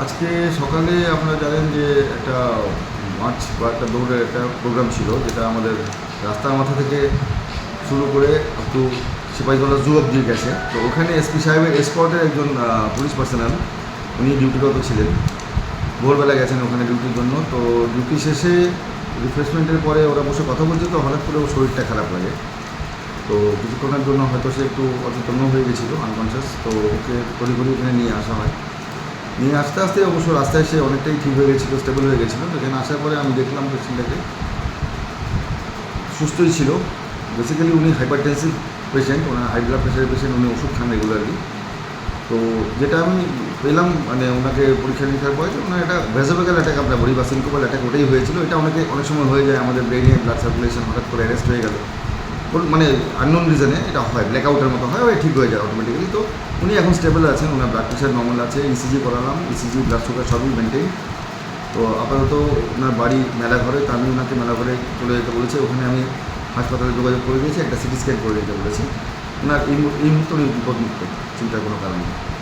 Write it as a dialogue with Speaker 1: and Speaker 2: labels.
Speaker 1: আজকে সকালে আপনারা জানেন যে একটা মার্চ বা একটা দৌড়ের একটা প্রোগ্রাম ছিল, যেটা আমাদের রাস্তার মাথা থেকে শুরু করে একটু সিপাহীজলা জু অব্দি গেছে। তো ওখানে এসপি সাহেবের এসকর্টের একজন পুলিশ পার্সোনাল উনি ডিউটিরত ছিলেন, ভোরবেলা গেছেন ওখানে ডিউটির জন্য। তো ডিউটি শেষে রিফ্রেশমেন্টের পরে ওরা বসে কথা বলছে, তো হঠাৎ করে ওর শরীরটা খারাপ লাগে। তো কিছুক্ষণের জন্য হয়তো সে একটু অচেতন্য হয়ে গেছিলো, আনকনসিয়াস। তো ওকে তড়িঘড়ি ওখানে নিয়ে আসা হয়। নিয়ে আস্তে আস্তে অবশ্য রাস্তায় সে অনেকটাই ঠিক হয়ে গেছিলো, স্টেবল হয়ে গেছিলো। তো এখানে আসার পরে আমি দেখলাম পেশেন্টটাকে সুস্থই ছিল। বেসিক্যালি উনি হাইপারটেনসিভ পেশেন্ট, ওনার হাই ব্লাড প্রেশারের পেশেন্ট, উনি ওষুধ খান রেগুলারলি। তো যেটা আমি পেলাম মানে ওনাকে পরীক্ষা নিরীক্ষার পরে যে ওনার একটা ভেজোভেগাল অ্যাটাক আমরা বলি বা সিনকোপাল অ্যাটাক, ওটাই হয়েছিল। এটা অনেক সময় হয়ে যায়, আমাদের ব্রেনে ব্লাড সার্কুলেশন হঠাৎ করে অ্যারেস্ট হয়ে গেল, মানে আননোন রিজনে এটা হয়, ব্ল্যাকআউটের মতো হয়, ওই ঠিক হয়ে যায় অটোমেটিক্যালি। তো উনি এখন স্টেবল আছেন, ওনার ব্লাড প্রেশার নর্মাল আছে, ইসিজি করালাম, ইসিজি ব্লাড সুগার সবই মেনটেন। তো আপাতত ওনার বাড়ি মেলাঘরে, তো আমি ওনাকে মেলাঘরে চলে যেতে বলেছি। ওখানে আমি হাসপাতালে যোগাযোগ করে দিয়েছি, একটা সিটি স্ক্যান করে দিতে বলেছি। ওনার এই মুহূর্তে উনি বিপদমুক্ত, চিন্তার কোনো কারণ নেই।